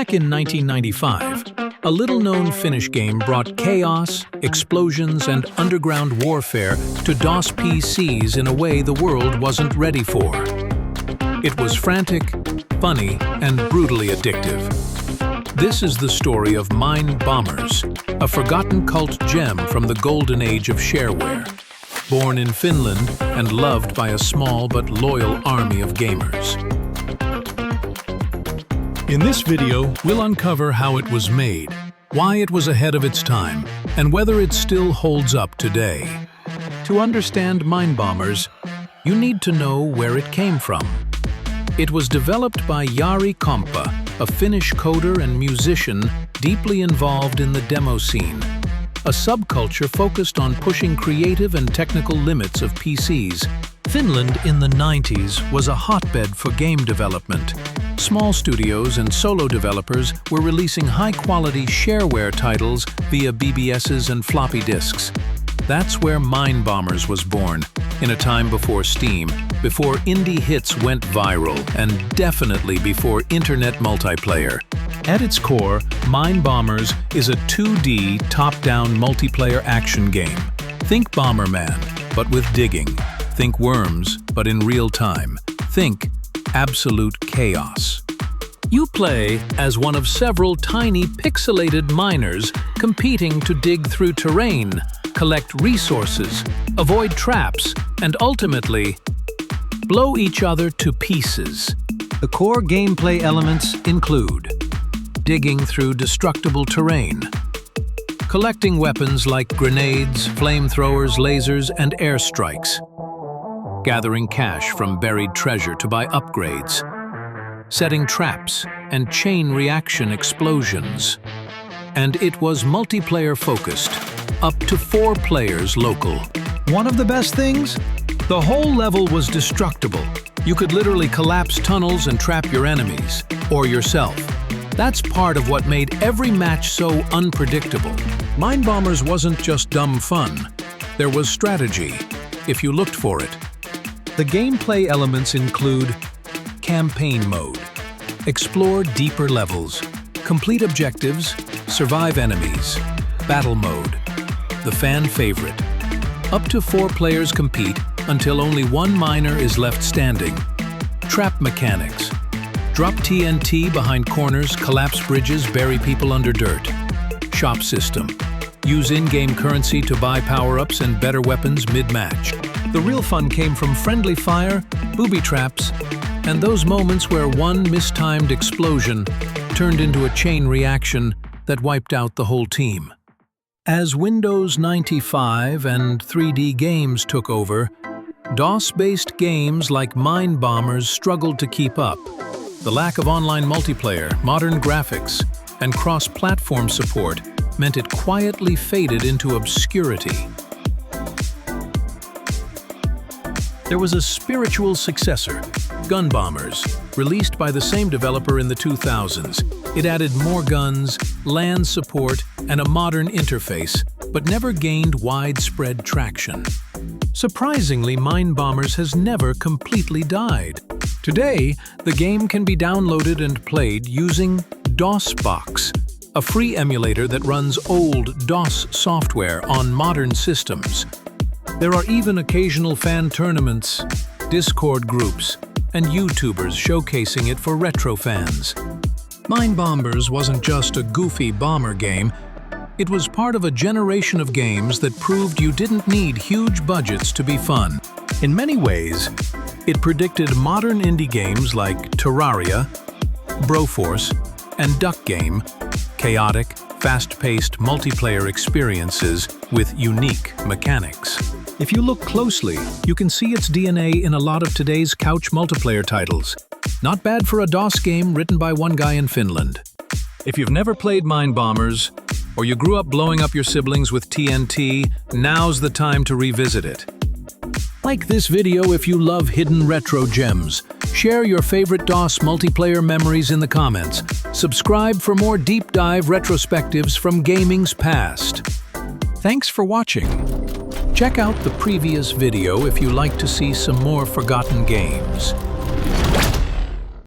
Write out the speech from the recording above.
Back in 1995, a little-known Finnish game brought chaos, explosions, and underground warfare to DOS PCs in a way the world wasn't ready for. It was frantic, funny, and brutally addictive. This is the story of MineBombers, a forgotten cult gem from the golden age of shareware. Born in Finland and loved by a small but loyal army of gamers. In this video, we'll uncover how it was made, why it was ahead of its time, and whether it still holds up today. To understand MineBombers, you need to know where it came from. It was developed by Jari Komppa, a Finnish coder and musician deeply involved in the demo scene, a subculture focused on pushing creative and technical limits of PCs. Finland in the 90s was a hotbed for game development. Small studios and solo developers were releasing high-quality shareware titles via BBSs and floppy disks. That's where MineBombers was born, in a time before Steam, before indie hits went viral, and definitely before internet multiplayer. At its core, MineBombers is a 2D top-down multiplayer action game. Think Bomberman, but with digging. Think Worms, but in real time. Think absolute chaos. You play as one of several tiny pixelated miners competing to dig through terrain, collect resources, avoid traps, and ultimately blow each other to pieces. The core gameplay elements include digging through destructible terrain, collecting weapons like grenades, flamethrowers, lasers, and airstrikes, gathering cash from buried treasure to buy upgrades, setting traps and chain reaction explosions. And it was multiplayer focused, up to 4 players local. One of the best things? The whole level was destructible. You could literally collapse tunnels and trap your enemies, or yourself. That's part of what made every match so unpredictable. MineBombers wasn't just dumb fun. There was strategy, if you looked for it. The gameplay elements include campaign mode, explore deeper levels, complete objectives, survive enemies, battle mode, the fan favorite. Up to 4 players compete until only 1 miner is left standing. Trap mechanics, drop TNT behind corners, collapse bridges, bury people under dirt. Shop system, use in-game currency to buy power-ups and better weapons mid-match. The real fun came from friendly fire, booby traps, and those moments where one mistimed explosion turned into a chain reaction that wiped out the whole team. As Windows 95 and 3D games took over, DOS-based games like MineBombers struggled to keep up. The lack of online multiplayer, modern graphics, and cross-platform support meant it quietly faded into obscurity. There was a spiritual successor, Gunbombers, released by the same developer in the 2000s. It added more guns, LAN support, and a modern interface, but never gained widespread traction. Surprisingly, MineBombers has never completely died. Today, the game can be downloaded and played using DOSBox, a free emulator that runs old DOS software on modern systems. There are even occasional fan tournaments, Discord groups, and YouTubers showcasing it for retro fans. MineBombers wasn't just a goofy bomber game, it was part of a generation of games that proved you didn't need huge budgets to be fun. In many ways, it predicted modern indie games like Terraria, Broforce, and Duck Game, chaotic, fast-paced multiplayer experiences with unique mechanics. If you look closely, you can see its DNA in a lot of today's couch multiplayer titles. Not bad for a DOS game written by one guy in Finland. If you've never played MineBombers, or you grew up blowing up your siblings with TNT, now's the time to revisit it. Like this video if you love hidden retro gems. Share your favorite DOS multiplayer memories in the comments. Subscribe for more deep dive retrospectives from gaming's past. Thanks for watching. Check out the previous video if you like to see some more forgotten games.